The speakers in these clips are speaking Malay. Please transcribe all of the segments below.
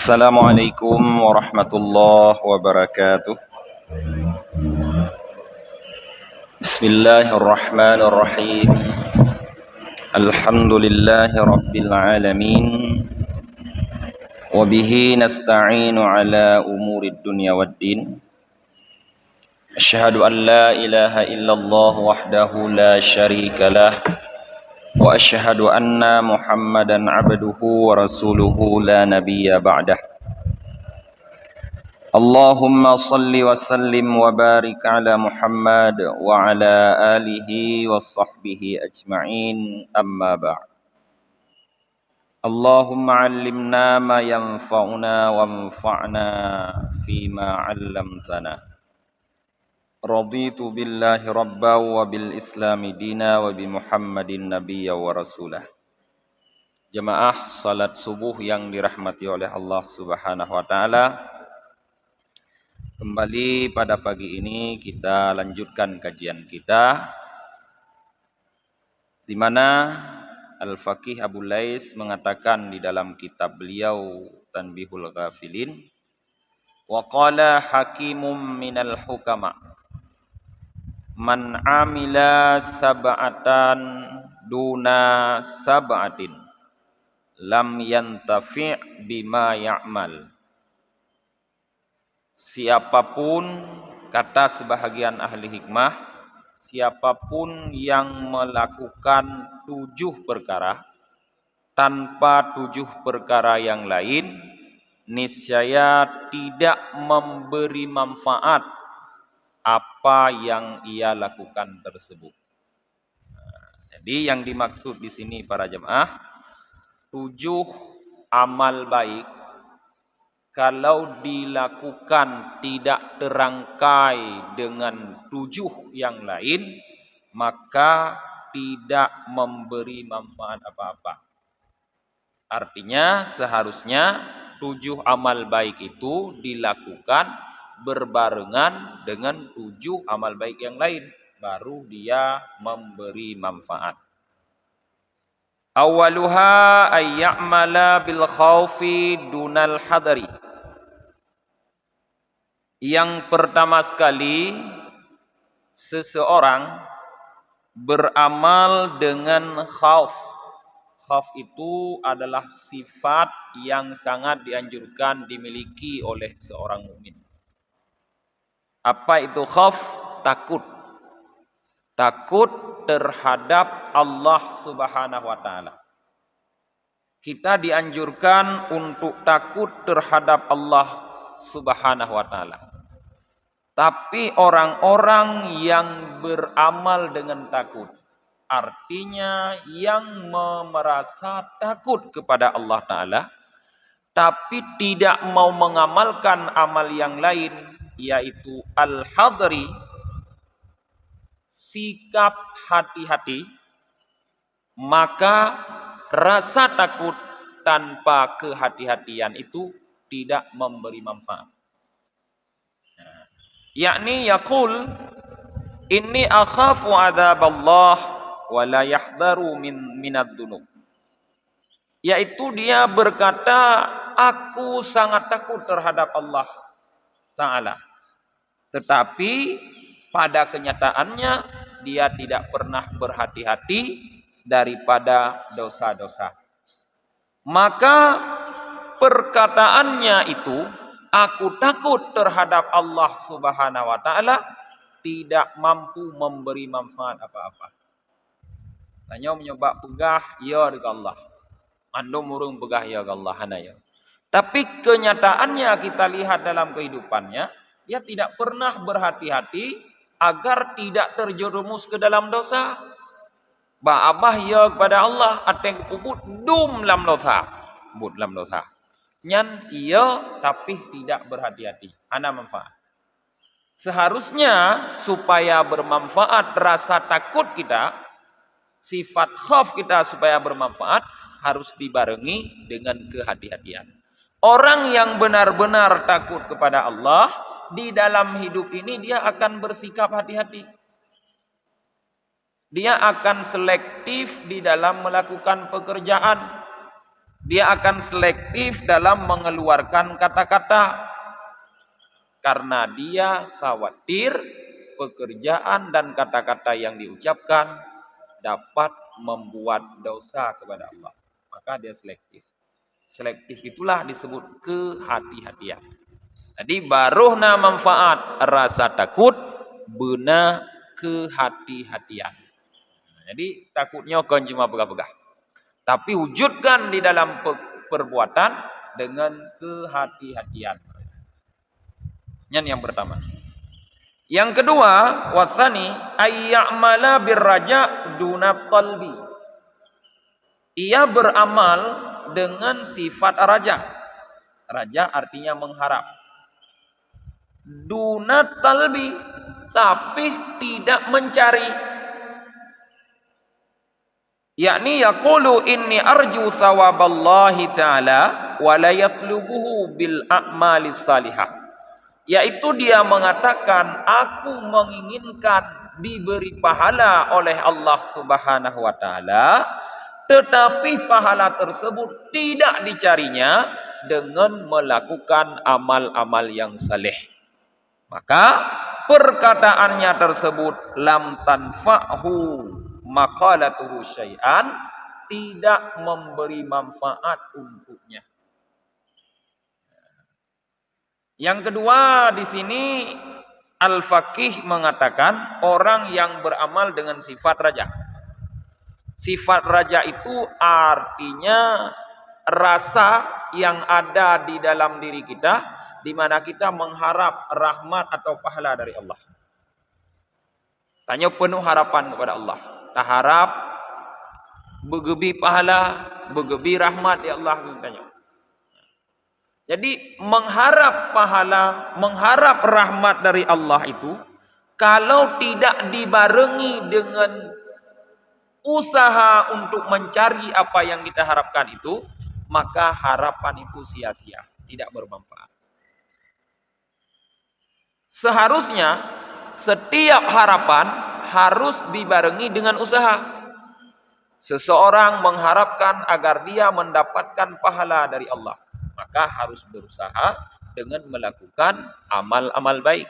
Assalamualaikum warahmatullahi wabarakatuh. Bismillahirrahmanirrahim. Alhamdulillahi rabbil alamin. Wabihi nasta'inu ala umurid dunya waddin. Asyhadu an la ilaha illallah wahdahu la syarika lah. Wa asyhadu anna Muhammadan abduhu wa rasuluhu la nabiyya ba'dah. Allahumma salli wa sallim wa barik ala Muhammad wa ala alihi wa sahbihi ajma'in, amma ba'd. Allahumma allimna ma yanfa'una wa anfa'na fima 'allamtana. Raditu billahi rabba wa bil islami dina wa bi Muhammadin nabiyya wa rasulah. Jemaah salat subuh yang dirahmati oleh Allah Subhanahu wa taala. Kembali pada pagi ini kita lanjutkan kajian kita, di mana Al-Faqih Abu Lais mengatakan di dalam kitab beliau Tanbihul Ghafilin, wa qala hakimum minal hukama man amila sab'atan duna sab'atin lam yantafi' bima ya'mal. Siapapun, kata sebahagian ahli hikmah, siapapun yang melakukan 7 perkara tanpa 7 perkara yang lain, niscaya tidak memberi manfaat apa yang ia lakukan tersebut. Jadi yang dimaksud di sini para jemaah, 7 amal baik kalau dilakukan tidak terangkai dengan 7 yang lain, maka tidak memberi manfaat apa-apa. Artinya seharusnya 7 amal baik itu dilakukan berbarengan dengan 7 amal baik yang lain, baru dia memberi manfaat. Awaluha ayya'mala bil khawfi dunal hadari. Yang pertama sekali, seseorang beramal dengan khauf. Khauf itu adalah sifat yang sangat dianjurkan dimiliki oleh seorang mukmin. Apa itu khauf? Takut. Takut terhadap Allah Subhanahu wa taala. Kita dianjurkan untuk takut terhadap Allah Subhanahu wa taala. Tapi orang-orang yang beramal dengan takut, artinya yang merasa takut kepada Allah Ta'ala, tapi tidak mau mengamalkan amal yang lain, yaitu al-hadri, sikap hati-hati, maka rasa takut tanpa kehati-hatian itu tidak memberi manfaat. Yakni yaqul inni akhafu adzaballah wa la yahdharu minad dzunub. Yaitu dia berkata, aku sangat takut terhadap Allah Ta'ala. Tetapi pada kenyataannya dia tidak pernah berhati-hati daripada dosa-dosa. Maka perkataannya itu, aku takut terhadap Allah Subhanahu wa taala, tidak mampu memberi manfaat apa-apa. Tanya menyoba pegah ya dengan Allah. Ando murung pegah ya Allah hanaya. Tapi kenyataannya kita lihat dalam kehidupannya, dia tidak pernah berhati-hati agar tidak terjerumus ke dalam dosa. Ba'abah ya kepada Allah, ateng puput dum lam dosa. But lam dosa. Nyan iya tapi tidak berhati-hati. Ana manfaat. Seharusnya supaya bermanfaat rasa takut kita, sifat khauf kita supaya bermanfaat, harus dibarengi dengan kehati-hatian. Orang yang benar-benar takut kepada Allah, di dalam hidup ini dia akan bersikap hati-hati. Dia akan selektif di dalam melakukan pekerjaan. Dia akan selektif dalam mengeluarkan kata-kata karena dia khawatir pekerjaan dan kata-kata yang diucapkan dapat membuat dosa kepada Allah. Maka dia selektif. Selektif itulah disebut kehati-hatian. Jadi baruhna manfaat rasa takut beuna kehati-hatian. Jadi takutnya kan cuma pegah-pegah. Tapi wujudkan di dalam perbuatan dengan kehati-hatian. Yang pertama. Yang kedua, wasani ayyamala birraja duna talbi. Ia beramal dengan sifat raja. Raja artinya mengharap. Duna talbi, tapi tidak mencari. Yakni yaqulu inni arju thawaballahi ta'ala wa la yatlubuhu bil a'malis salihah. Yaitu dia mengatakan aku menginginkan diberi pahala oleh Allah Subhanahu wa taala, tetapi pahala tersebut tidak dicarinya dengan melakukan amal-amal yang saleh. Maka perkataannya tersebut lam tanfa'hu maqalatuhu syai'an, tidak memberi manfaat untuknya. Yang kedua di sini Al-Faqih mengatakan orang yang beramal dengan sifat raja. Sifat raja itu artinya rasa yang ada di dalam diri kita, di mana kita mengharap rahmat atau pahala dari Allah. Tanya penuh harapan kepada Allah. Tak harap bergebi pahala, bergebi rahmat ya Allah tanya. Jadi mengharap pahala, mengharap rahmat dari Allah itu kalau tidak dibarengi dengan usaha untuk mencari apa yang kita harapkan itu, maka harapan itu sia-sia, tidak bermanfaat. Seharusnya setiap harapan harus dibarengi dengan usaha. Seseorang mengharapkan agar dia mendapatkan pahala dari Allah, maka harus berusaha dengan melakukan amal-amal baik.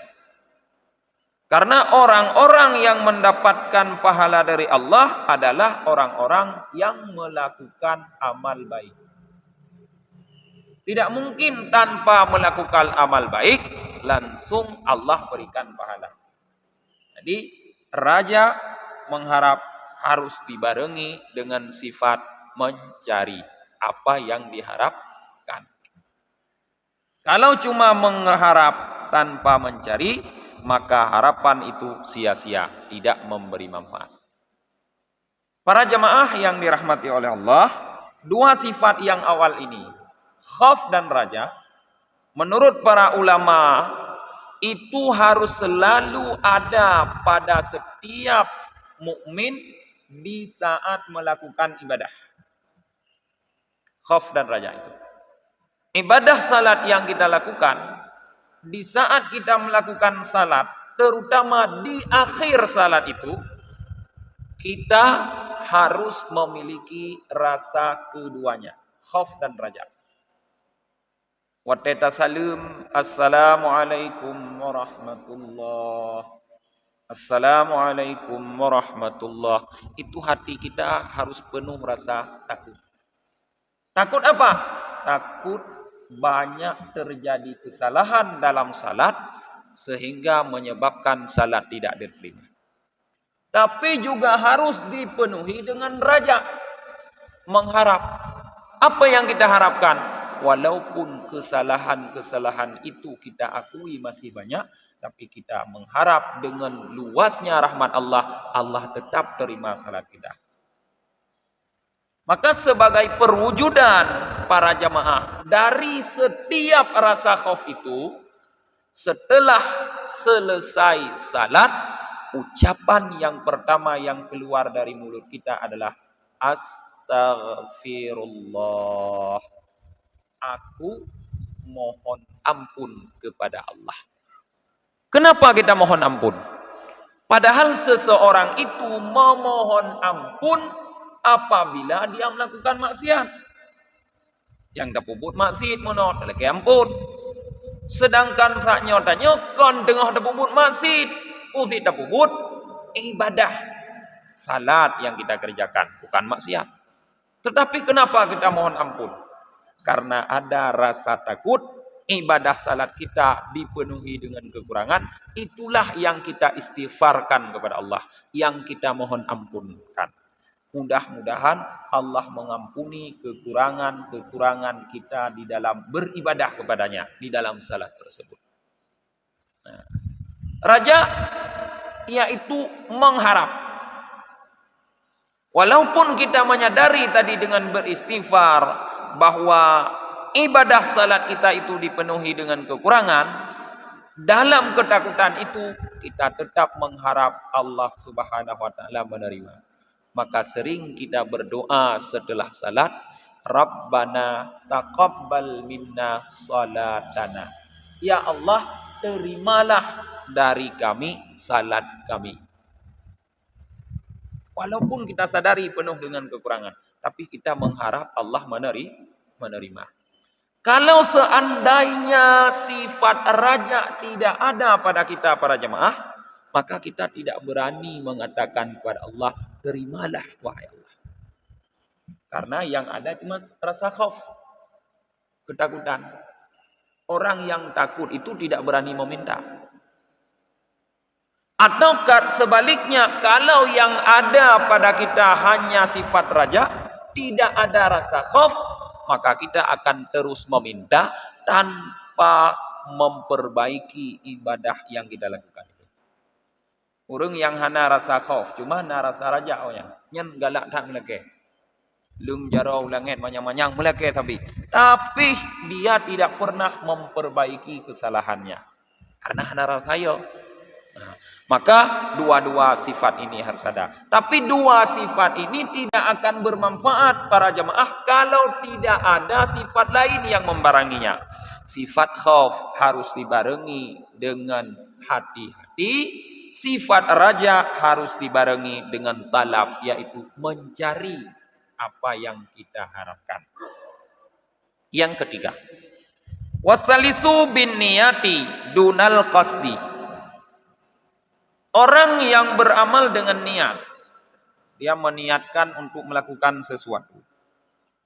Karena orang-orang yang mendapatkan pahala dari Allah adalah orang-orang yang melakukan amal baik. Tidak mungkin tanpa melakukan amal baik langsung Allah berikan pahala. Jadi raja mengharap harus dibarengi dengan sifat mencari apa yang diharapkan. Kalau cuma mengharap tanpa mencari, maka harapan itu sia-sia, tidak memberi manfaat. Para jemaah yang dirahmati oleh Allah, dua sifat yang awal ini, khauf dan raja, menurut para ulama itu harus selalu ada pada setiap mukmin di saat melakukan ibadah. Khauf dan raja itu. Ibadah salat yang kita lakukan, di saat kita melakukan salat, terutama di akhir salat itu, kita harus memiliki rasa keduanya, khauf dan raja. Wa tasalim, assalamualaikum warahmatullah. Assalamualaikum warahmatullah. Itu hati kita harus penuh rasa takut. Takut apa? Takut banyak terjadi kesalahan dalam salat sehingga menyebabkan salat tidak diterima. Tapi juga harus dipenuhi dengan raja. Mengharap. Apa yang kita harapkan? Walaupun kesalahan-kesalahan itu kita akui masih banyak, tapi kita mengharap dengan luasnya rahmat Allah, Allah tetap terima salat kita. Maka sebagai perwujudan para jamaah dari setiap rasa khauf itu, setelah selesai salat, ucapan yang pertama yang keluar dari mulut kita adalah astaghfirullah. Aku mohon ampun kepada Allah. Kenapa kita mohon ampun? Padahal seseorang itu memohon ampun apabila dia melakukan maksiat. Yang dah puput maksiat monot lagi ampun. Sedangkan saknyo tanyo kon tengah dah puput maksiat, usit dah puput ibadah salat yang kita kerjakan, bukan maksiat. Tetapi kenapa kita mohon ampun? Karena ada rasa takut ibadah salat kita dipenuhi dengan kekurangan. Itulah yang kita istighfarkan kepada Allah, yang kita mohon ampunkan. Mudah-mudahan Allah mengampuni kekurangan-kekurangan kita di dalam beribadah kepadanya, di dalam salat tersebut. Nah, raja yaitu mengharap. Walaupun kita menyadari tadi dengan beristighfar bahwa ibadah salat kita itu dipenuhi dengan kekurangan, dalam ketakutan itu kita tetap mengharap Allah Subhanahu wa taala menerima. Maka sering kita berdoa setelah salat, Rabbana taqabbal minna salatana. Ya Allah, terimalah dari kami salat kami. Walaupun kita sadari penuh dengan kekurangan, tapi kita mengharap Allah menerima. Kalau seandainya sifat raja tidak ada pada kita para jemaah, maka kita tidak berani mengatakan kepada Allah, terimalah wahai Allah. Karena yang ada cuma rasa khauf, ketakutan. Orang yang takut itu tidak berani meminta. Atau sebaliknya, kalau yang ada pada kita hanya sifat raja, tidak ada rasa khauf, maka kita akan terus meminta tanpa memperbaiki ibadah yang kita lakukan itu. Orang yang hana rasa khauf, cuma hana rasa raja ohnya, nyen galak tak meleke. Lung jarau langit manyang-manyang meleke tapi dia tidak pernah memperbaiki kesalahannya. Karena hana rasa yo. Nah, maka dua-dua sifat ini harus ada. Tapi dua sifat ini tidak akan bermanfaat para jemaah kalau tidak ada sifat lain yang membarenginya. Sifat khauf harus dibarengi dengan hati-hati. Sifat raja harus dibarengi dengan talab, yaitu mencari apa yang kita harapkan. Yang ketiga, wasalisu bin niyati dunal qasdi. Orang yang beramal dengan niat, dia meniatkan untuk melakukan sesuatu.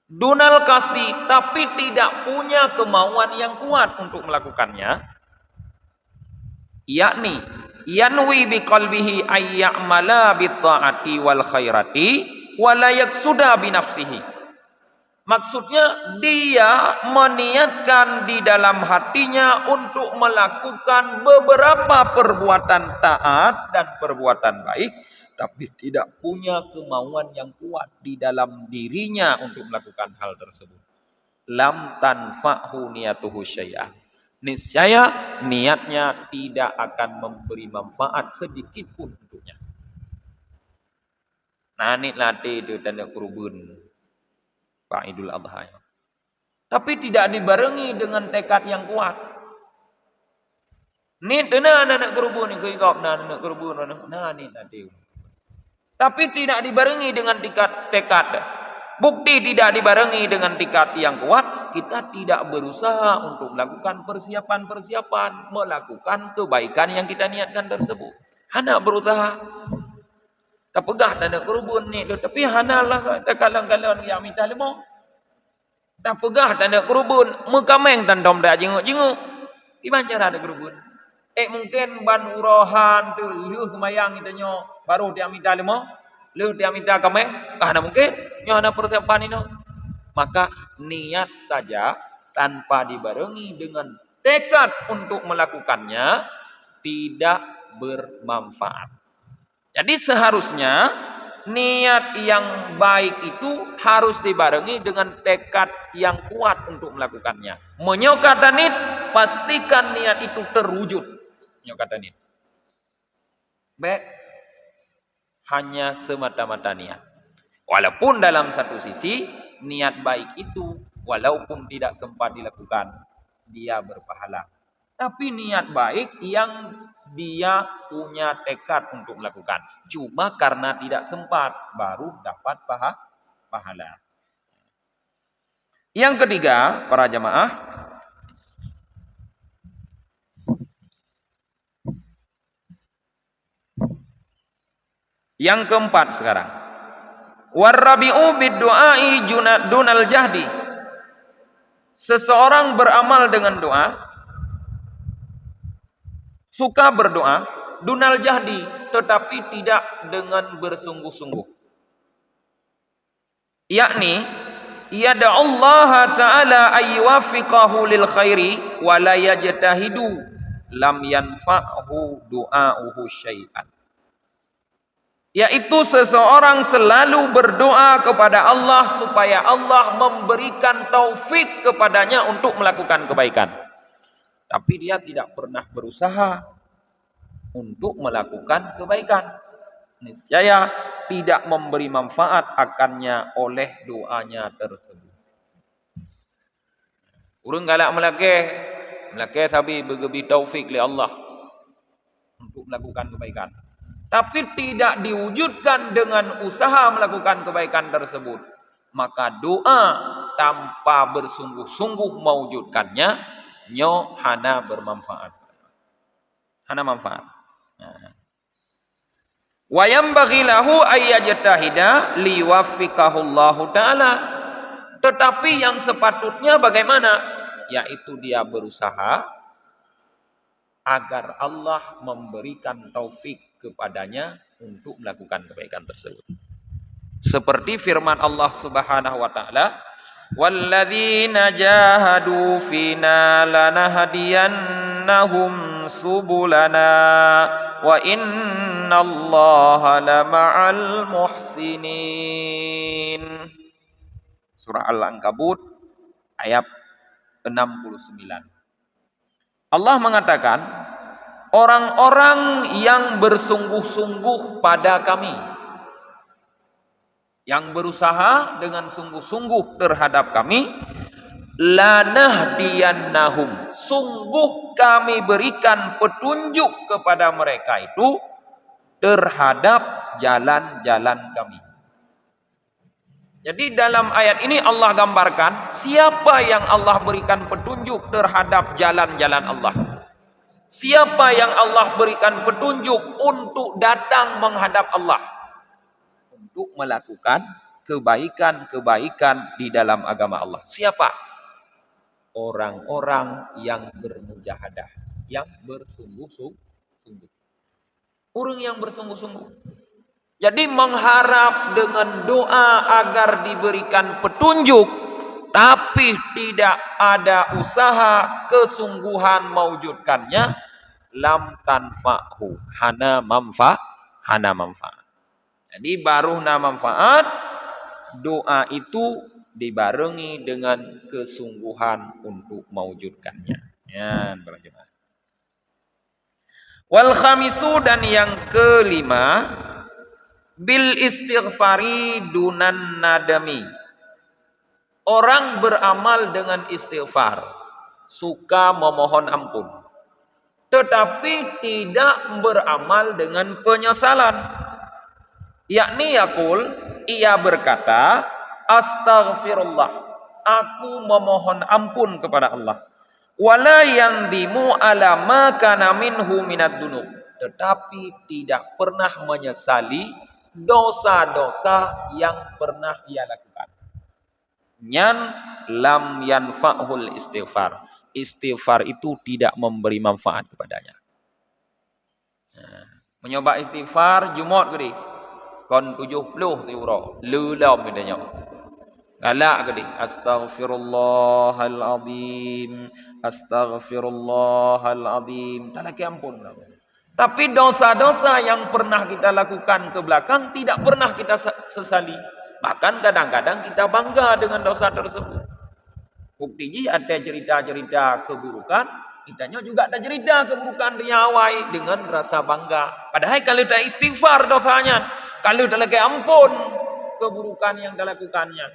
Dunal qasdi, tapi tidak punya kemauan yang kuat untuk melakukannya. Yakni, yanwi biqalbihi ayya'mala bitta'ati wal khairati wa la yaksuda binafsihi. Maksudnya dia meniatkan di dalam hatinya untuk melakukan beberapa perbuatan taat dan perbuatan baik, tapi tidak punya kemauan yang kuat di dalam dirinya untuk melakukan hal tersebut. Lam tanfa'hu niyatuhu syai'an. Niscaya niatnya tidak akan memberi manfaat sedikit pun untuknya. Nanit latih itu tanda kurubun. Pak Idul Adha. Tapi tidak dibarengi dengan tekad yang kuat. Ni nak kerubun ni kau nak kerubun ni nanti. Tapi tidak dibarengi dengan tekad. Bukti tidak dibarengi dengan tekad yang kuat, kita tidak berusaha untuk melakukan persiapan-persiapan, melakukan kebaikan yang kita niatkan tersebut. Hanya berusaha. Tak pegah tanda kerubun ni, tapi hanalah tekalang-kalang yang minta lemo. Tak pegah tanda kerubun, mukameng tandom dah jenguk-jenguk. Gimana cara ada kerubun? Mungkin ban urohan tu liu semayang kita nyo baru dia minta lemo, liu dia minta kameng, karena mungkin nyo ada persiapan ini. Maka niat saja tanpa dibarengi dengan tekad untuk melakukannya tidak bermanfaat. Jadi seharusnya niat yang baik itu harus dibarengi dengan tekad yang kuat untuk melakukannya. Menyokatanit, pastikan niat itu terwujud. Menyokatanit. Baik, hanya semata-mata niat. Walaupun dalam satu sisi, niat baik itu walaupun tidak sempat dilakukan, dia berpahala. Tapi niat baik yang dia punya tekad untuk melakukan. Cuma karena tidak sempat, baru dapat pahala. Yang ketiga, para jamaah, yang keempat sekarang. Warabi'u bid-du'ai dunal jahdi. Seseorang beramal dengan doa, suka berdoa, dunal jahdi, tetapi tidak dengan bersungguh-sungguh. Yakni, yada'allaha ta'ala ayyuwafiqahu lil khairi wa la yajtahidu lam yanfa'hu du'a'uhu syai'an. Yaitu seseorang selalu berdoa kepada Allah supaya Allah memberikan taufik kepadanya untuk melakukan kebaikan. Tapi dia tidak pernah berusaha untuk melakukan kebaikan. Niscaya tidak memberi manfaat akannya oleh doanya tersebut. Urang galak melakeh sabi bergebi taufik li Allah untuk melakukan kebaikan. Tapi tidak diwujudkan dengan usaha melakukan kebaikan tersebut, maka doa tanpa bersungguh-sungguh mewujudkannya nyo hana bermanfaat. Hana manfaat. Wa yanbaghi lahu ayyajtahida liwaffiqahu Allah taala. Tetapi yang sepatutnya bagaimana? Yaitu dia berusaha agar Allah memberikan taufik kepadanya untuk melakukan kebaikan tersebut. Seperti firman Allah Subhanahu wa taala, "Walladzina jahadu fina lanahdiyannahum subulana wa innallaha lama'al muhsinin." Surah Al-Ankabut ayat 69. Allah mengatakan, orang-orang yang bersungguh-sungguh pada kami, yang berusaha dengan sungguh-sungguh terhadap kami, lanahdiyannahum, sungguh kami berikan petunjuk kepada mereka itu terhadap jalan-jalan kami. Jadi dalam ayat ini Allah gambarkan siapa yang Allah berikan petunjuk terhadap jalan-jalan Allah. Siapa yang Allah berikan petunjuk untuk datang menghadap Allah, untuk melakukan kebaikan-kebaikan di dalam agama Allah. Siapa? Orang-orang yang bermujahadah, yang bersungguh-sungguh. Orang yang bersungguh-sungguh. Jadi mengharap dengan doa agar diberikan petunjuk, tapi tidak ada usaha kesungguhan mewujudkannya, lam tanfa'hu, hana manfaat. Jadi baru manfaat, doa itu dibarengi dengan kesungguhan untuk mewujudkannya. Ya, berjemaah. Wal khamisu, dan yang kelima, bil istighfari dunan nadami. Orang beramal dengan istighfar, suka memohon ampun, tetapi tidak beramal dengan penyesalan. Yakni yakul, ia berkata, astaghfirullah, aku memohon ampun kepada Allah. Wala yandimu ala ma kana minhu minad dunub, tetapi tidak pernah menyesali dosa-dosa yang pernah ia lakukan. Nyan lam yanfa'hul istighfar. Istighfar itu tidak memberi manfaat kepadanya. Mencoba istighfar Jumat gede. Kon 70 euro. Lulam bedanya. Galak gede. Astaghfirullahalazim. Astaghfirullahalazim. Tak lagi ampun. Tapi dosa-dosa yang pernah kita lakukan ke belakang tidak pernah kita sesali. Bahkan kadang-kadang kita bangga dengan dosa tersebut. Buktinya ada cerita-cerita keburukan, kitanya juga ada cerita keburukan dia awai dengan rasa bangga. Padahal kalau tak istighfar dosanya, kalau tak lagi ampun keburukan yang dilakukannya,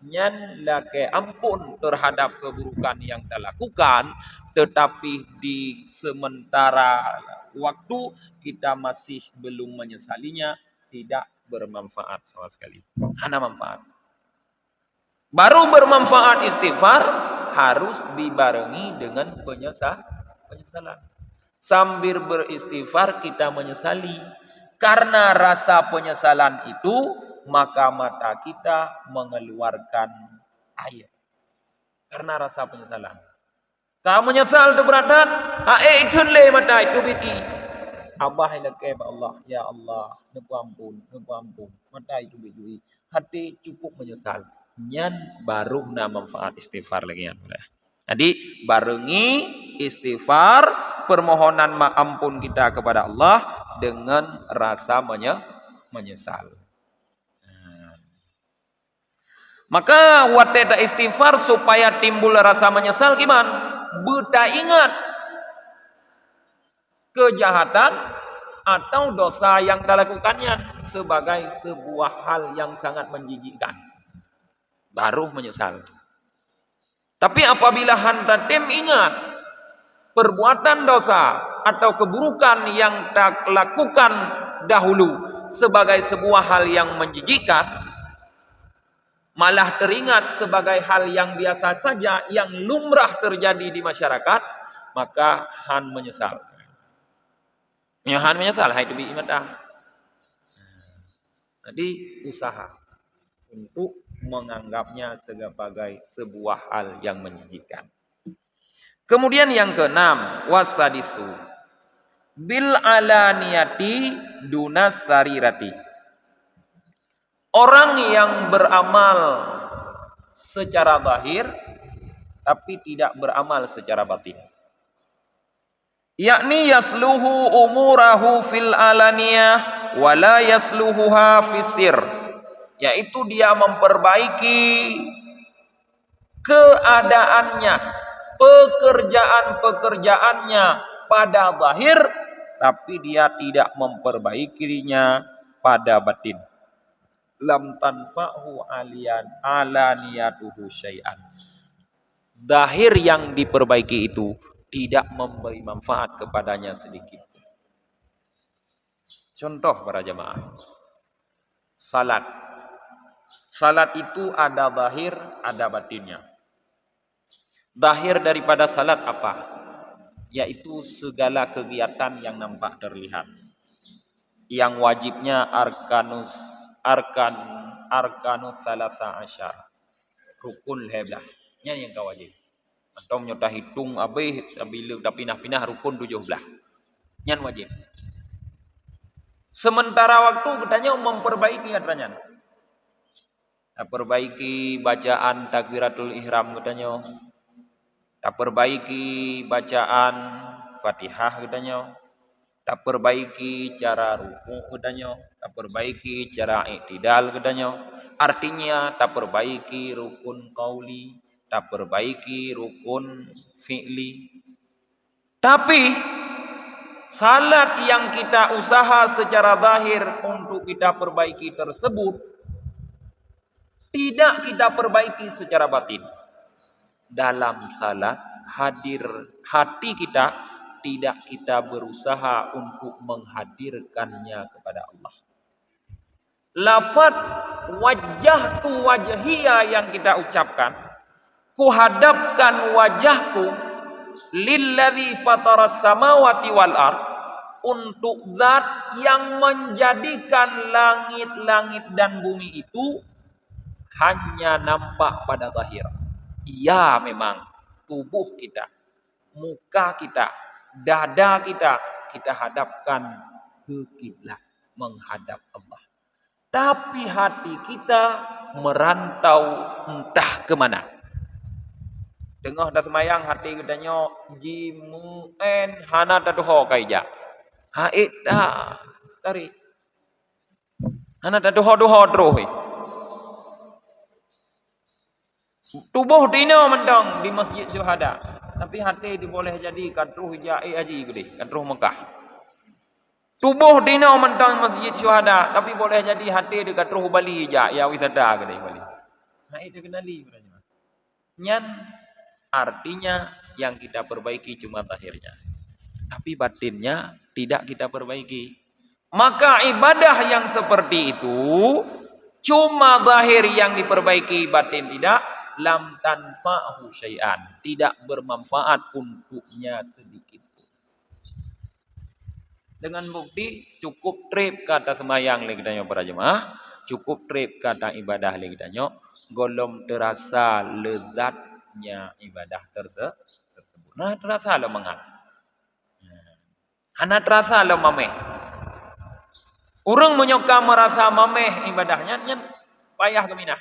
nyan lagi ampun terhadap keburukan yang dilakukan, tetapi di sementara waktu kita masih belum menyesalinya, tidak bermanfaat sama sekali. Hana manfaat. Baru bermanfaat istighfar harus dibarengi dengan penyesalan. Sambil beristighfar kita menyesali. Karena rasa penyesalan itu maka mata kita mengeluarkan air. Karena rasa penyesalan. Kamu menyesal tu beradat, itu le mata itu biti. Abah ilake Allah, ya Allah, nepu ampun. Mata itu biti. Hati cukup menyesal. Nyan baru na manfaat istighfar lagi ya. Jadi barengi istighfar, permohonan ampun kita kepada Allah dengan rasa menyesal. Maka wateta istighfar supaya timbul rasa menyesal gimana? Buta ingat kejahatan atau dosa yang dilakukannya sebagai sebuah hal yang sangat menjijikkan. Baru menyesal. Tapi apabila hanta tim ingat perbuatan dosa atau keburukan yang tak lakukan dahulu sebagai sebuah hal yang menjijikkan, malah teringat sebagai hal yang biasa saja, yang lumrah terjadi di masyarakat, maka han menyesal. Ya, han menyesal, hai tubi imadah. Jadi usaha untuk menganggapnya sebagai sebuah hal yang menjijikkan. Kemudian yang keenam, wasadisu bil alaniyati dunas sarirati. Orang yang beramal secara zahir tapi tidak beramal secara batin. Yakni yasluhu umurahu fil alaniyah wa la yasluhuha fisir. Yaitu dia memperbaiki keadaannya, pekerjaan-pekerjaannya pada zahir, tapi dia tidak memperbaikinya pada batin. Lam tanfa'hu alaniyatuhu syai'an. Zahir yang diperbaiki itu tidak memberi manfaat kepadanya sedikit. Contoh para jemaah. Salat. Salat itu ada zahir, ada batinnya. Zahir daripada salat apa? Yaitu segala kegiatan yang nampak terlihat. Yang wajibnya arkanus salasa asyar. Rukun heblah. Yang kau wajib. Atau menyota hitung abih bila dah pinah-pinah rukun 17. Yang wajib. Sementara waktu katanya memperbaiki katanya. Perbaiki bacaan takbiratul ihram katanya. Tak perbaiki bacaan Fatihah katanya. Tak perbaiki cara ruku katanya, tak perbaiki cara i'tidal katanya. Artinya tak perbaiki rukun qauli, tak perbaiki rukun fi'li. Tapi salat yang kita usaha secara zahir untuk kita perbaiki tersebut tidak kita perbaiki secara batin. Dalam salat hadir hati kita tidak kita berusaha untuk menghadirkannya kepada Allah. Lafaz wajah tu wajhiya yang kita ucapkan, kuhadapkan wajahku lilladzi fataras samawati wal ard, untuk zat yang menjadikan langit-langit dan bumi itu hanya nampak pada zahir. Iya, memang tubuh kita, muka kita, dada kita hadapkan ke kiblat, menghadap Allah. Tapi hati kita merantau entah ke mana. Tengah dah semayang hati katanya jimun hana taduho kaija. Haid dah tarik. Hana taduho terus. Tubuh dina mendang di Masjid Syuhada. Tapi hati diboleh jadi kadruh ja'i haji gede, kadruh Mekah. Tubuh dina mentang Masjid Syuhada, tapi boleh jadi hati di kadruh Bali ja, ya wisata gede Bali. Nah itu kenali berarti. Nyan artinya yang kita perbaiki cuma zahirnya. Tapi batinnya tidak kita perbaiki. Maka ibadah yang seperti itu Cuma zahir yang diperbaiki, batin tidak. Lam tanfa'hu syai'an, tidak bermanfaat untuknya sedikit. Dengan bukti cukup trip kata semayang lagi danyo para jemaah, cukup trip kata ibadah lagi danyo, golom terasa lezatnya ibadah tersebut. Nah terasa lo mengat. Hana terasa lo mameh. Orang menyoka merasa mameh ibadahnya, nyen payah keminah.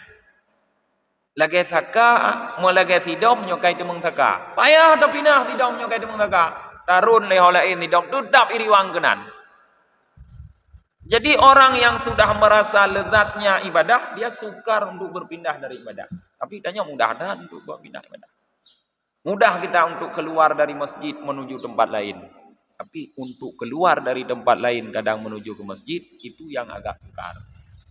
Lagi saka, mau lagi sidom menyokai temung saka. Payah atau pinah sidom menyokai temung saka. Tarun leholain sidom tutap iriwang kenan. Jadi orang yang sudah merasa lezatnya ibadah, dia sukar untuk berpindah dari ibadah. Tapi tanya mudah dah untuk berpindah ibadah. Mudah kita untuk keluar dari masjid menuju tempat lain. Tapi untuk keluar dari tempat lain kadang menuju ke masjid, itu yang agak sukar.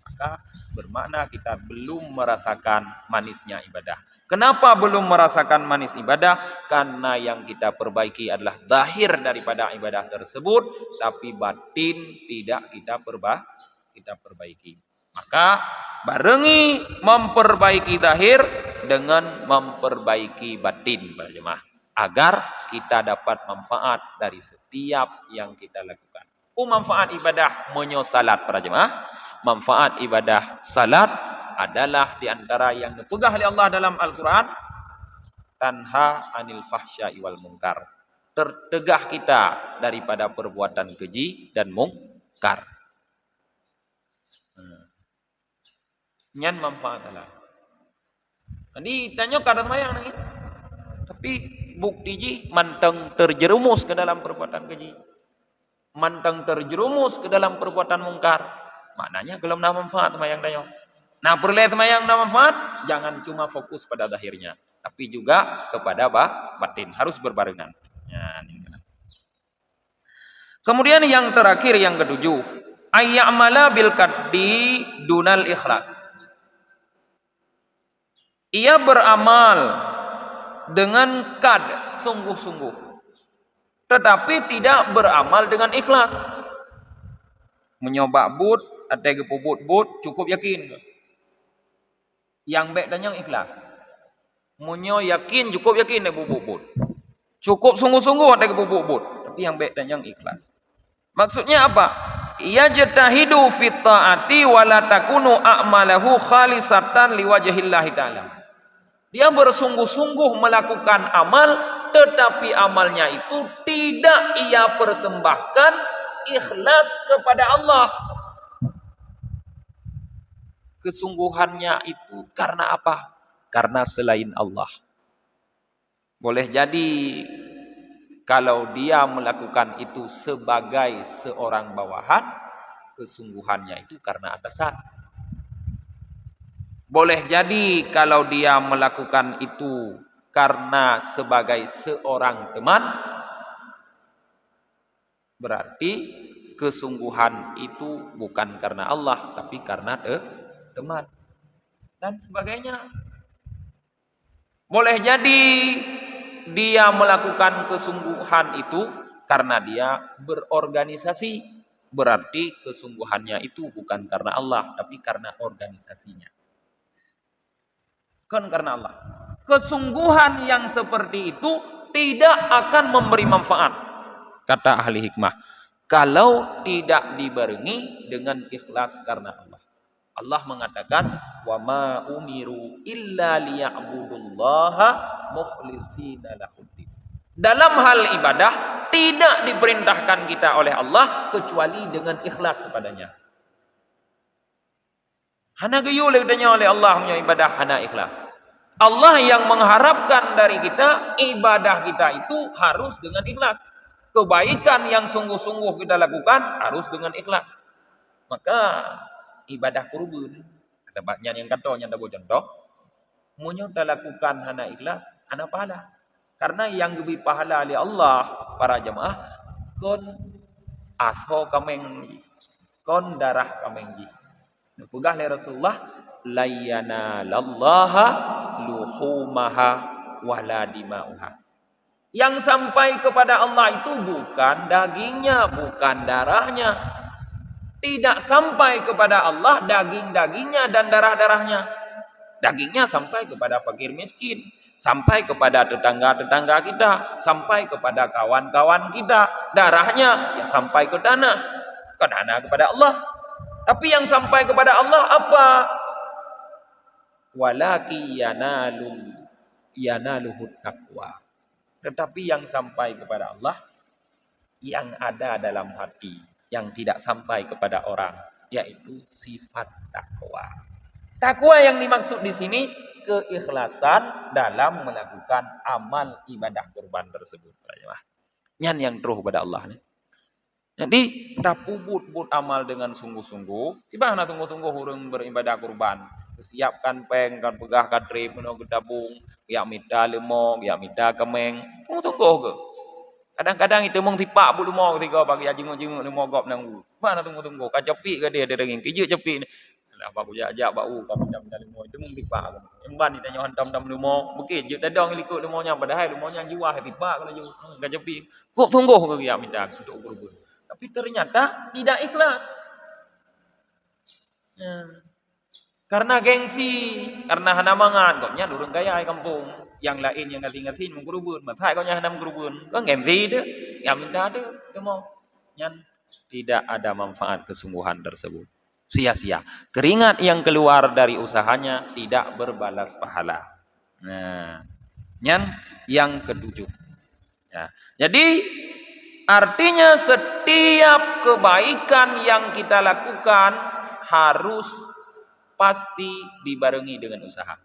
Maka bermakna kita belum merasakan manisnya ibadah. Kenapa belum merasakan manis ibadah? Karena yang kita perbaiki adalah zahir daripada ibadah tersebut, tapi batin tidak kita perbaiki. Maka barengi memperbaiki zahir dengan memperbaiki batin, para jemaah, agar kita dapat manfaat dari setiap yang kita lakukan. Manfaat ibadah menyosalat, para jemaah. Manfaat ibadah salat adalah diantara yang dipegah oleh Allah dalam Al-Quran. Tanha anil fahsya'i wal munkar. Tertegah kita daripada perbuatan keji dan mungkar. Nyan manfaat Allah. Jadi tanya kadang mayang nih. Tapi bukti ji manteng terjerumus ke dalam perbuatan keji. Manteng terjerumus ke dalam perbuatan mungkar. Maknanya belum ada manfaat semayang dayo. Nah, perleh semayang ada manfaat, jangan cuma fokus pada zahirnya, tapi juga kepada batin, harus berbarengan. Ya, kemudian yang terakhir, yang ketujuh, ayya'mala bil kaddi dunal ikhlas. Ia beramal dengan kad, sungguh-sungguh, tetapi tidak beramal dengan ikhlas. Menyoba but, ada gepubut-but, cukup yakin. Yang baik dan yang ikhlas. Munyo yakin, cukup yakin ada bubut-but. Cukup sungguh-sungguh ada gepubut-but. Tapi yang baik dan yang ikhlas. Maksudnya apa? Ia jatahidu fit ta'ati wa la takunu a'malahu khalisatan liwajhillahi ta'ala. Dia bersungguh-sungguh melakukan amal, tetapi amalnya itu tidak ia persembahkan ikhlas kepada Allah. Kesungguhannya itu karena apa? Karena selain Allah. Boleh jadi kalau dia melakukan itu sebagai seorang bawahan, kesungguhannya itu karena atasan. Boleh jadi kalau dia melakukan itu karena sebagai seorang teman, berarti kesungguhan itu bukan karena Allah, tapi karena teman dan sebagainya. Boleh jadi dia melakukan kesungguhan itu karena dia berorganisasi, berarti kesungguhannya itu bukan karena Allah, tapi karena organisasinya. Bukan karena Allah. Kesungguhan yang seperti itu tidak akan memberi manfaat, kata ahli hikmah, kalau tidak dibarengi dengan ikhlas karena Allah. Allah mengatakan, wa ma umiru illa liya'budullaha mukhlishina lahuddin. Dalam hal ibadah tidak diperintahkan kita oleh Allah kecuali dengan ikhlas kepadanya. Hana gayul oleh Allah punya ibadah hana ikhlas. Allah yang mengharapkan dari kita ibadah kita itu harus dengan ikhlas. Kebaikan yang sungguh-sungguh kita lakukan harus dengan ikhlas. Maka ibadah kurban, sebabnya yang katanya ada contoh, munyo kita lakukan hana ikhlas, hana pahala. Karena yang lebih pahala oleh Allah, para jemaah, kon asho kamengji, kon darah kamengji. Pegah oleh Rasulullah, layyana lallaha luhumaha wala dima'uha. Yang sampai kepada Allah itu bukan dagingnya, bukan darahnya. Tidak sampai kepada Allah daging-dagingnya dan darah-darahnya. Dagingnya sampai kepada fakir miskin, sampai kepada tetangga-tetangga kita, sampai kepada kawan-kawan kita. Darahnya yang sampai ke tanah kepada Allah. Tapi yang sampai kepada Allah apa? Walaki yanaluhut taqwa. Tetapi yang sampai kepada Allah yang ada dalam hati, yang tidak sampai kepada orang, yaitu sifat takwa. Takwa yang dimaksud di sini keikhlasan dalam melakukan amal ibadah kurban tersebut. Nyan yang teruh kepada Allah ni. Jadi tak pubut amal dengan sungguh-sungguh. Tiba nak tunggu-tunggu orang beribadah kurban. Siapkan peng, kan pegah katrip, menuju tabung, ya minta lemong, ya minta kemeng. Tunggu ke. Kadang-kadang itu mung tipak bulu mau tiga bagi jenguk-jenguk lemong gop nang. Mana tunggu-tunggu. Kacepik ke dia denging. Kiju cepik ni. Lah apa buja ajak bau kau minta lemong itu mung tipak. Emban ditanya hantam-hantam lemong. Mungkin je tadang ikut lemongnya padahal lemongnya jiwa tipak kalau ju. Kacepik. Kok tunggu ke ya minta untuk ukur-ukur. Tapi ternyata tidak ikhlas. Karena gengsi, karena hana mangan, koknya durung kaya di kampung. Yang lain yang ngerti-ngerti mengkurubun, matai koknya hana mengkurubun. Kok gengsi itu, ya minta itu, dia mau. Yang tidak ada manfaat kesungguhan tersebut. Sia-sia. Keringat yang keluar dari usahanya tidak berbalas pahala. Nah, yang ketujuh. Ya. Jadi artinya setiap kebaikan yang kita lakukan harus pasti dibarengi dengan usaha,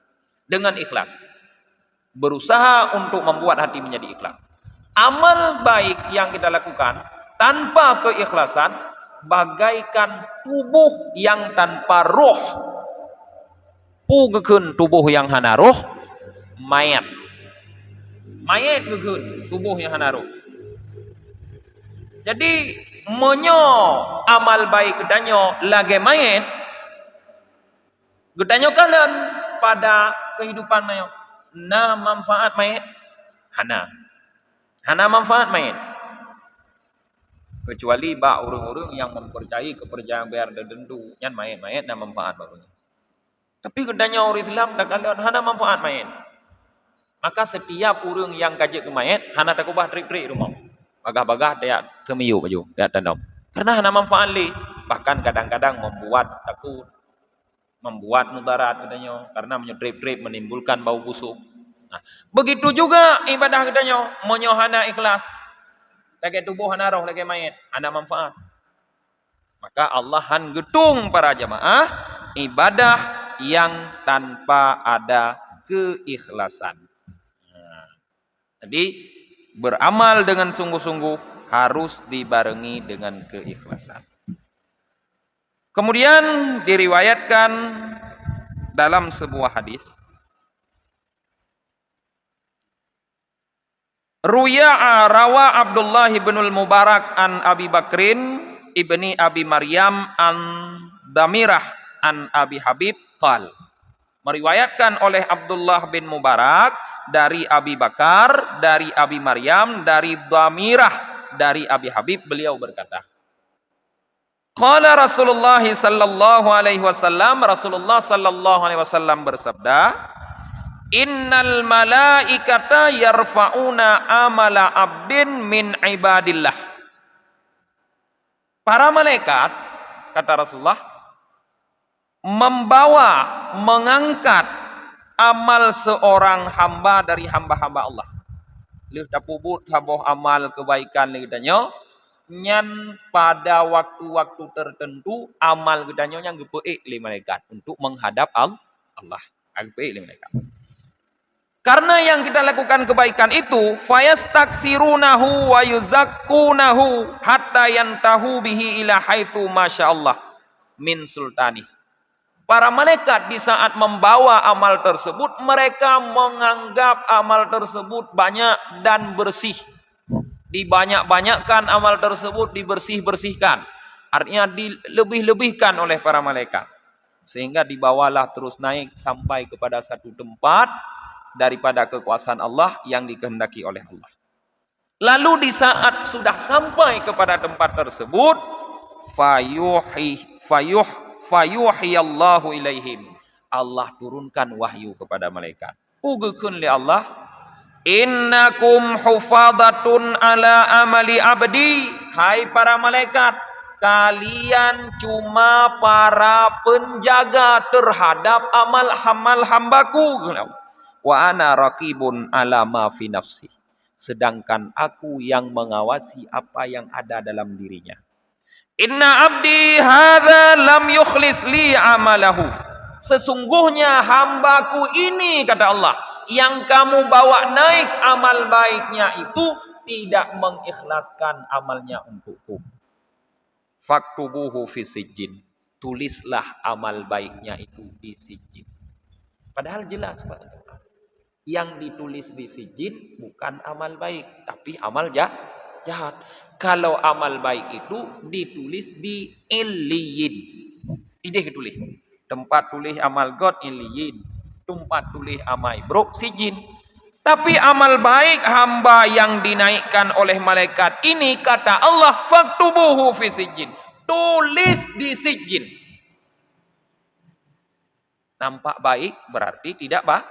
dengan ikhlas. Berusaha untuk membuat hati menjadi ikhlas. Amal baik yang kita lakukan tanpa keikhlasan bagaikan tubuh yang tanpa roh. Pugekeun tubuh yang hana roh, mayat. Mayat gekeun tubuh yang hana roh. Jadi monyo amal baik gedanyo lage mayat. Gedanyo kalian pada kehidupan mayo. Na manfaat mayat hana manfaat mayat. Kecuali ba orang-orang yang mempercayai kepercayaan biar tertentu yang mayat na manfaat barunya. Tapi gedanyo orang Islam dak kalian hana manfaat mayat. Maka setiap orang yang kaji ke mayat hana takubah trik-trik rumah. Bagah-bagah dia kemiyu baju dia tandam. Karena hana manfaat li, bahkan kadang-kadang membuat takut, membuat mudarat katanya karena menyedrip-drip menimbulkan bau busuk. Nah, begitu juga ibadah katanya menyohana ikhlas. Lagi tubuh hana roh lagi mayat, hana manfaat. Maka Allah han gedung para jamaah ibadah yang tanpa ada keikhlasan. Nah, jadi beramal dengan sungguh-sungguh harus dibarengi dengan keikhlasan. Kemudian diriwayatkan dalam sebuah hadis, rawa Abdullah bin Mubarak an Abi Bakrin ibni Abi Maryam an Damirah an Abi Habib qal. Meriwayatkan oleh Abdullah bin Mubarak dari Abi Bakar, dari Abi Maryam, dari Damirah, dari Abi Habib, beliau berkata, qala Rasulullah sallallahu alaihi wasallam, Rasulullah sallallahu alaihi wasallam bersabda, innal malaikata yarfa'una amala abdin min ibadillah. Para malaikat, kata Rasulullah, mengangkat amal seorang hamba dari hamba-hamba Allah. Lih tapubut saboh amal kebaikan lidahnya, nyan pada waktu-waktu tertentu amal gedanyo yang gepeik li malaikat untuk menghadap Allah. Gepeik li malaikat. Karena yang kita lakukan kebaikan itu fayastaksirunahu wa yuzakkunahu hatta yantahu bihi ila haitsu masyaallah min sultani. Para malaikat di saat membawa amal tersebut mereka menganggap amal tersebut banyak dan bersih. Dibanyak-banyakkan amal tersebut, dibersih-bersihkan. Artinya dilebih-lebihkan oleh para malaikat. Sehingga dibawalah terus naik sampai kepada satu tempat daripada kekuasaan Allah yang dikehendaki oleh Allah. Lalu di saat sudah sampai kepada tempat tersebut, fayuhiyallahu ilaihim. Allah turunkan wahyu kepada malaikat. Ugukeun li Allah, innakum hufadatun ala amali abdi. Hai para malaikat, kalian cuma para penjaga terhadap amal hambaku. Wa ana raqibun ala ma fi nafsi. Sedangkan aku yang mengawasi apa yang ada dalam dirinya. Inna abdi hadza lam yukhlis li amalahu. Sesungguhnya hambaku ini, kata Allah, yang kamu bawa naik amal baiknya itu tidak mengikhlaskan amalnya untukku. Faktubuhu fi sijjin. Tulislah amal baiknya itu di sijjin. Padahal jelas, Pak. Yang ditulis di sijjin bukan amal baik, tapi amal jahat. Kalau amal baik itu ditulis di illiyin. Ini ditulis. Tempat tulis amal God illiyin. Tempat tulis amal ibrok sijjin. Tapi amal baik hamba yang dinaikkan oleh malaikat ini, kata Allah, faktubuhu fi sijjin. Tulis di sijjin. Nampak baik berarti tidak baik.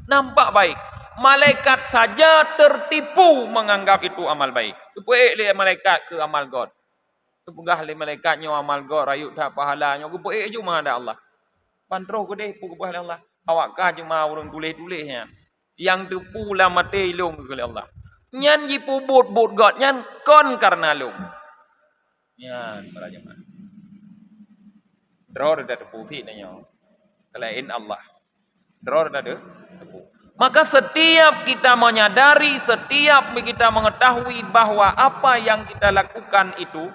Nampak baik. Malaikat saja tertipu menganggap itu amal baik. Kepuik le malaikat ke amal God. Kepegah le malaikatnya amal God, rayut dah pahalanya. Kepuik cuma ada Allah. Pantro ke deh pegah le Allah. Awakkah cuma urang tulis-tulisnya. Yang tepu lah mati long ke Allah. Nyan jipu but God nyan kon karena long. Nyan para jemaah. Dror dah tepu ti nanya. Selain Allah. Dror dah tepu. Maka setiap kita menyadari, setiap kita mengetahui bahwa apa yang kita lakukan itu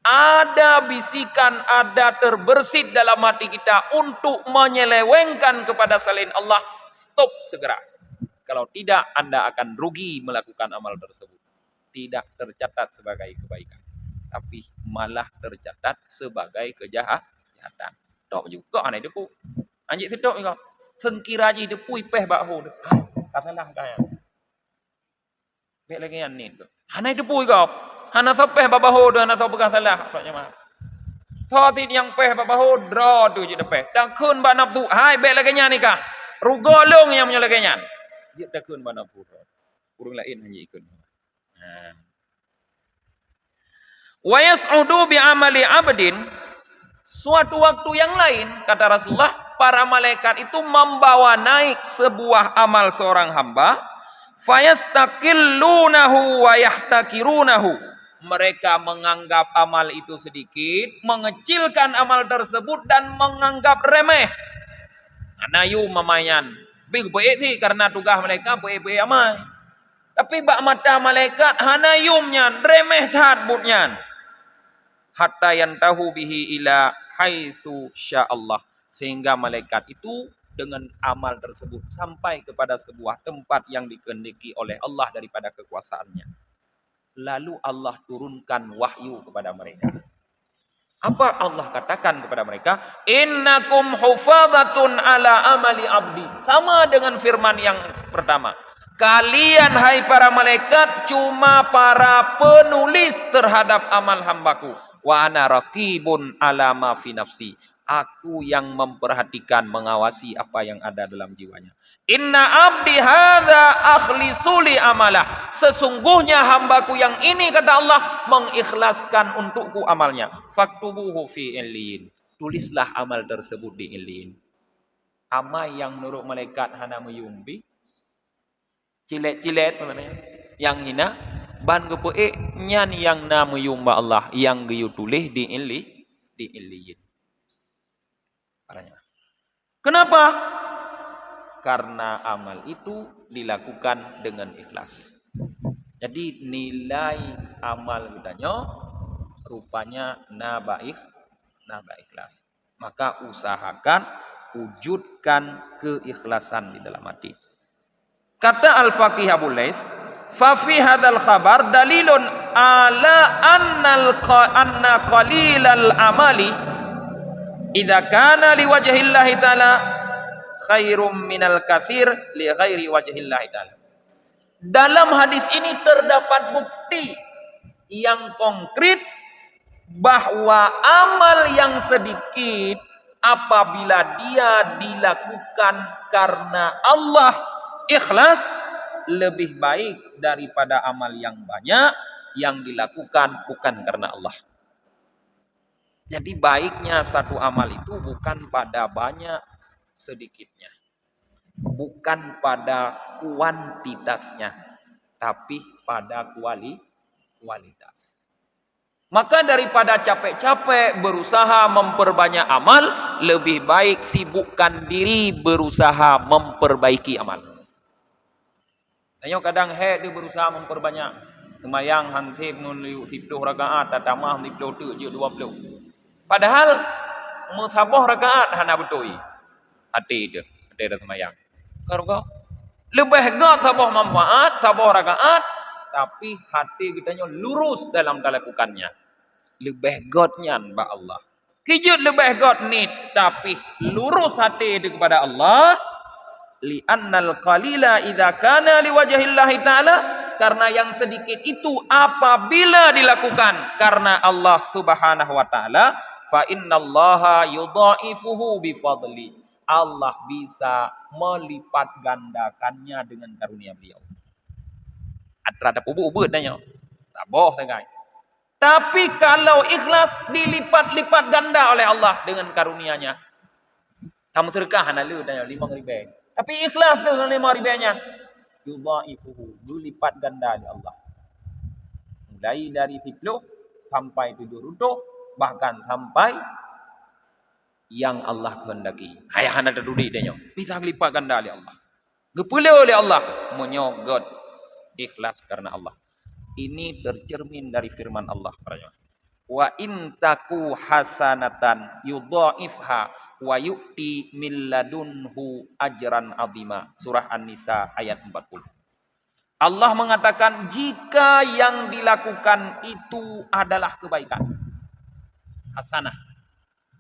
ada bisikan, ada terbersit dalam hati kita untuk menyelewengkan kepada selain Allah, stop segera. Kalau tidak, Anda akan rugi melakukan amal tersebut. Tidak tercatat sebagai kebaikan, tapi malah tercatat sebagai kejahatan. Tok juga aneh depu. Anjik sedok juga. Sengkira je depu ipeh bakho. Tak salah kaya. Bek lagi yang ni tu. Hanai depu juga. Hana sepeh babaho dan hana sepeh salah. Tak jemaah. Thotin yang peh babaho draw tu je depeh. Tak kun ba nafsu. Hai bek lagi nya nikah. Rugolong yang menyelagainya. Dia tak kun ba nafsu. Urang lain hanya ikut. Wa yas'udu bi amali abdin. Suatu waktu yang lain, kata Rasulullah, para malaikat itu membawa naik sebuah amal seorang hamba, fayastaqillunahu wa yahtakirunahu. Mereka menganggap amal itu sedikit, mengecilkan amal tersebut dan menganggap remeh. Anayu mamayan. Big baik sih karena tugas mereka baik amal. Tapi bak mata malaikat hanayumnya remeh tat butnya. Hatta yantahu bihi ila haitsu sya'allah. Sehingga malaikat itu dengan amal tersebut sampai kepada sebuah tempat yang dikehendaki oleh Allah daripada kekuasaannya. Lalu Allah turunkan wahyu kepada mereka. Apa Allah katakan kepada mereka? Innakum hufadatun ala amali abdi. Sama dengan firman yang pertama. Kalian hai para malaikat cuma para penulis terhadap amal hambaku. Wa ana raqibun ala ma fi nafsi. Aku yang memperhatikan, mengawasi apa yang ada dalam jiwanya. Inna abdi hadza akhlisu li amalah. Sesungguhnya hambaku yang ini, kata Allah, mengikhlaskan untukku amalnya. Faktubuhu fi illiyin. Tulislah amal tersebut di illiyin. Amal yang menurut malaikat hana meyumbi. Cilet-cilet maknanya. Yang hina. Ban gepuik nyan yang nama yumba Allah yang geyu tulis di illiyin. Kenapa? Karena amal itu dilakukan dengan ikhlas. Jadi nilai amal kitanya rupanya naba ikhlas. Maka usahakan wujudkan keikhlasan di dalam hati. Kata Al-Faqih Abu Lais, fa fi hadzal khabar dalilun ala anna qalilal amali idza kana liwajhillahi ta'ala khairum minal katsir li ghairi wajhillahi ta'ala. Dalam hadis ini terdapat bukti yang konkret bahwa amal yang sedikit apabila dia dilakukan karena Allah ikhlas lebih baik daripada amal yang banyak yang dilakukan bukan karena Allah. Jadi baiknya satu amal itu bukan pada banyak sedikitnya, bukan pada kuantitasnya, tapi pada kualitas. Maka daripada capek-capek berusaha memperbanyak amal, lebih baik sibukkan diri berusaha memperbaiki amal. Tengok kadang dia berusaha memperbanyak semayang hansip nulu 10 rakaat tatamah 10 tu je 20. Padahal musabah rakaat hana betul. Hati dia semayang. Kau lebih gak sabah manfaat, sabah rakaat, tapi hati kitanya lurus dalam melakukannya. Lebih godnya ba Allah. Kijut lebih god ni tapi lurus hati itu kepada Allah. Li'annal qalila idza kana liwajhillahi ta'ala, karena yang sedikit itu apabila dilakukan karena Allah Subhanahu wa taala, fa innallaha yudha'ifuhu bifadli. Allah bisa melipat gandakannya dengan karunia beliau. Terhadap ubud nanya. Tak boh guys. Tapi kalau ikhlas dilipat-lipat ganda oleh Allah dengan karunia-Nya. Kamu sedekah hanalu dan 5 ribu. Tapi ikhlas dengan 5 ribunya. Yudha'ifuhu, dilipat ganda oleh Allah. Mulai dari 10 sampai 700, bahkan sampai yang Allah kehendaki. Hayah hana duduk dia. Bisa lipat ganda oleh Allah. Gepula oleh Allah menyogot ikhlas karena Allah. Ini tercermin dari firman Allah. Wa in taku hasanatan yudha'ifha wa yu'ti min ladunhu ajran azima. Surah An-Nisa ayat 40. Allah mengatakan jika yang dilakukan itu adalah kebaikan. Hasanah.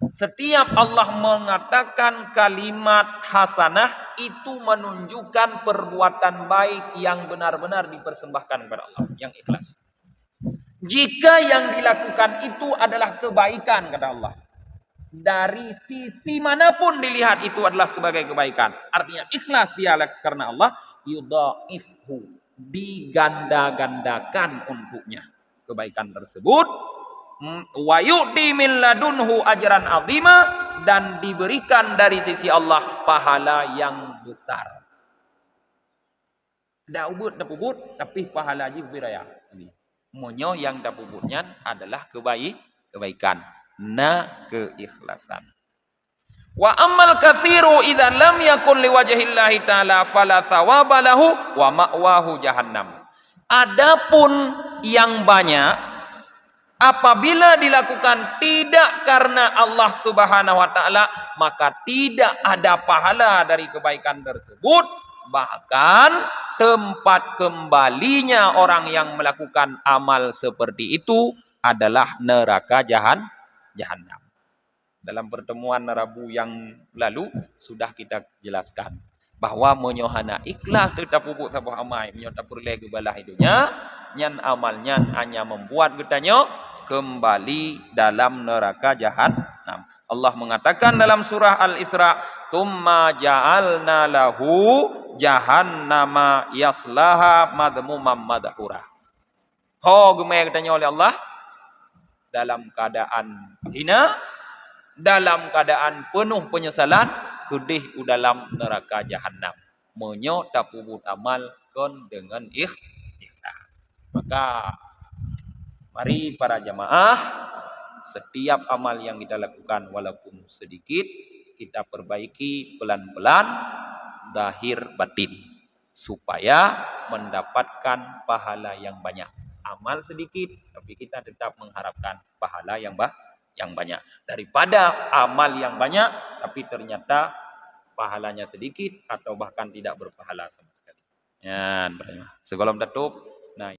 Setiap Allah mengatakan kalimat hasanah itu menunjukkan perbuatan baik yang benar-benar dipersembahkan kepada Allah, yang ikhlas. Jika yang dilakukan itu adalah kebaikan kata Allah, dari sisi manapun dilihat itu adalah sebagai kebaikan. Artinya ikhlas dia karena Allah, yudha'ifhu, diganda-gandakan untuknya kebaikan tersebut. Wa yu'ti min ladunhu ajran azima, dan diberikan dari sisi Allah pahala yang besar. Dak ubud tapi pahala ji biraya. Monyo yang dak ubudnya adalah kebaikan, keikhlasan. Wa ammal katsiru idza lam yakun liwajhillahi ta'ala fala thawaba lahu wa ma'wahu jahannam. Adapun yang banyak apabila dilakukan tidak karena Allah Subhanahu wa taala, maka tidak ada pahala dari kebaikan tersebut, bahkan tempat kembalinya orang yang melakukan amal seperti itu adalah neraka jahanam. Dalam pertemuan Rabu yang lalu sudah kita jelaskan bahwa menyohana ikhlas tetap pupuk sabah amai menyota perleh kebalah hidupnya, nyan amalnya hanya membuat kitanya kembali dalam neraka jahanam. Allah mengatakan dalam surah Al-Isra, "Tsumma ja'alna lahu jahannama yaslaha madhmuman madhura." Gemeh katanya oleh Allah dalam keadaan hina, dalam keadaan penuh penyesalan, kedih dalam neraka jahanam. Menyo tapubut amal kon dengan ikhlas. Maka mari para jamaah, setiap amal yang kita lakukan walaupun sedikit, kita perbaiki pelan-pelan, zahir batin, supaya mendapatkan pahala yang banyak. Amal sedikit, tapi kita tetap mengharapkan pahala yang banyak. Daripada amal yang banyak, tapi ternyata pahalanya sedikit, atau bahkan tidak berpahala sama sekali. Ya, sebelum tutup, nah.